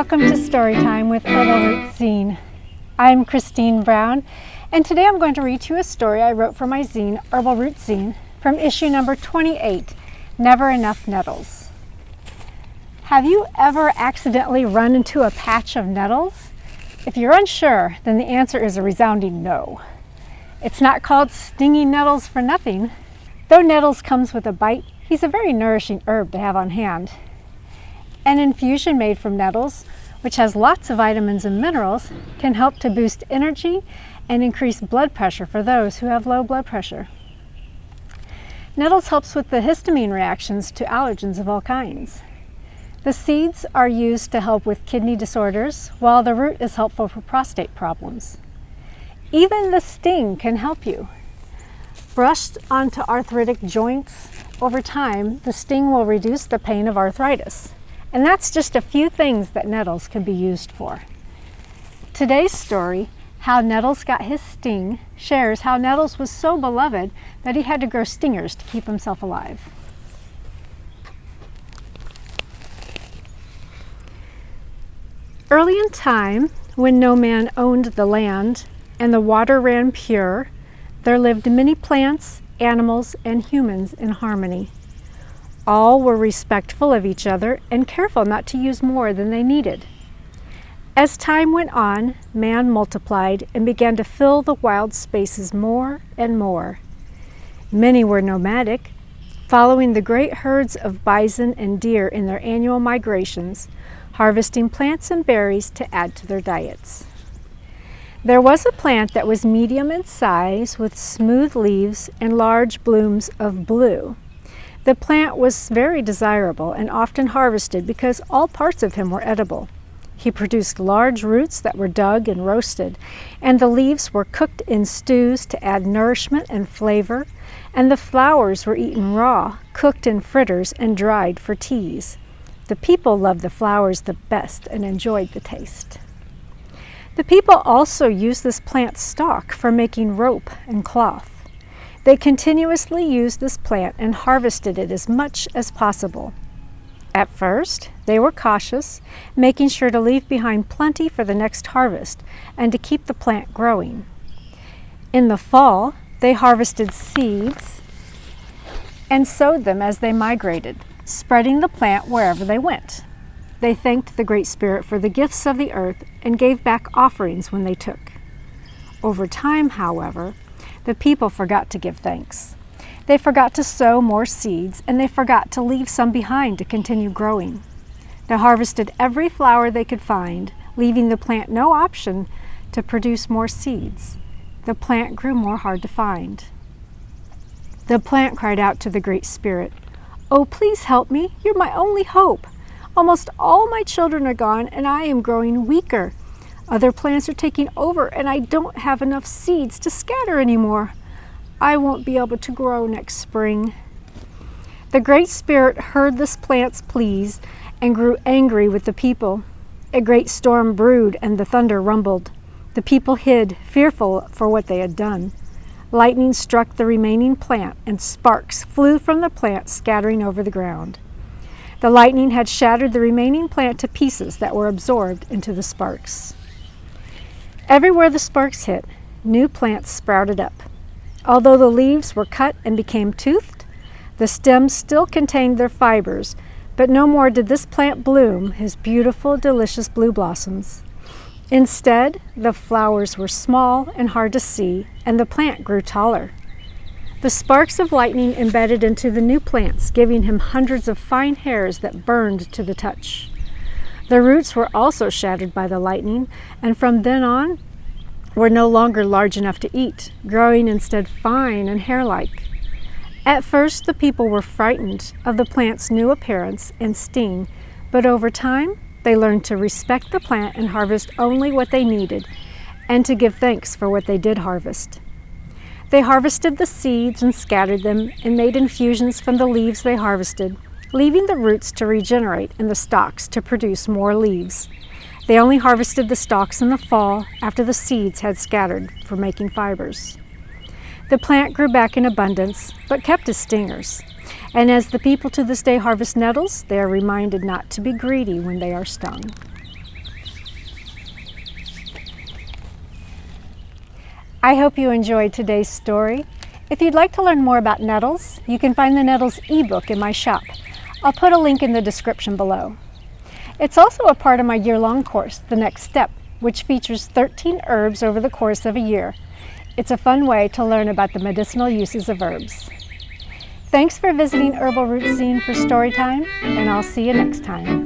Welcome to Storytime with Herbal Roots zine. I'm Kristine Brown, and today I'm going to read you a story I wrote for my zine, Herbal Roots zine, from issue number 28, Never Enough Nettles. Have you ever accidentally run into a patch of nettles? If you're unsure, then the answer is a resounding no. It's not called stinging nettles for nothing. Though nettles comes with a bite, he's a very nourishing herb to have on hand. An infusion made from nettles, which has lots of vitamins and minerals, can help to boost energy and increase blood pressure for those who have low blood pressure. Nettles helps with the histamine reactions to allergens of all kinds. The seeds are used to help with kidney disorders, while the root is helpful for prostate problems. Even the sting can help you. Brushed onto arthritic joints, over time, the sting will reduce the pain of arthritis. And that's just a few things that nettles can be used for. Today's story, How Nettles Got His Sting, shares how Nettles was so beloved that he had to grow stingers to keep himself alive. Early in time, when no man owned the land and the water ran pure, there lived many plants, animals, and humans in harmony. All were respectful of each other and careful not to use more than they needed. As time went on, man multiplied and began to fill the wild spaces more and more. Many were nomadic, following the great herds of bison and deer in their annual migrations, harvesting plants and berries to add to their diets. There was a plant that was medium in size with smooth leaves and large blooms of blue. The plant was very desirable and often harvested because all parts of him were edible. He produced large roots that were dug and roasted, and the leaves were cooked in stews to add nourishment and flavor, and the flowers were eaten raw, cooked in fritters, and dried for teas. The people loved the flowers the best and enjoyed the taste. The people also used this plant stalk for making rope and cloth. They continuously used this plant and harvested it as much as possible. At first, they were cautious, making sure to leave behind plenty for the next harvest and to keep the plant growing. In the fall, they harvested seeds and sowed them as they migrated, spreading the plant wherever they went. They thanked the Great Spirit for the gifts of the earth and gave back offerings when they took. Over time, however, the people forgot to give thanks. They forgot to sow more seeds, and they forgot to leave some behind to continue growing. They harvested every flower they could find, leaving the plant no option to produce more seeds. The plant grew more hard to find. The plant cried out to the Great Spirit, "Oh, please help me. You're my only hope. Almost all my children are gone, and I am growing weaker. Other plants are taking over, and I don't have enough seeds to scatter anymore. I won't be able to grow next spring." The Great Spirit heard this plant's pleas and grew angry with the people. A great storm brewed, and the thunder rumbled. The people hid, fearful for what they had done. Lightning struck the remaining plant, and sparks flew from the plant, scattering over the ground. The lightning had shattered the remaining plant to pieces that were absorbed into the sparks. Everywhere the sparks hit, new plants sprouted up. Although the leaves were cut and became toothed, the stems still contained their fibers, but no more did this plant bloom his beautiful, delicious blue blossoms. Instead, the flowers were small and hard to see, and the plant grew taller. The sparks of lightning embedded into the new plants, giving him hundreds of fine hairs that burned to the touch. The roots were also shattered by the lightning, and from then on were no longer large enough to eat, growing instead fine and hair-like. At first, the people were frightened of the plant's new appearance and sting, but over time, they learned to respect the plant and harvest only what they needed, and to give thanks for what they did harvest. They harvested the seeds and scattered them and made infusions from the leaves they harvested, leaving the roots to regenerate and the stalks to produce more leaves. They only harvested the stalks in the fall after the seeds had scattered for making fibers. The plant grew back in abundance, but kept its stingers. And as the people to this day harvest nettles, they are reminded not to be greedy when they are stung. I hope you enjoyed today's story. If you'd like to learn more about Nettles, you can find the Nettles ebook in my shop. I'll put a link in the description below. It's also a part of my year-long course, The Next Step, which features 13 herbs over the course of a year. It's a fun way to learn about the medicinal uses of herbs. Thanks for visiting Herbal Roots Zine for Storytime, and I'll see you next time.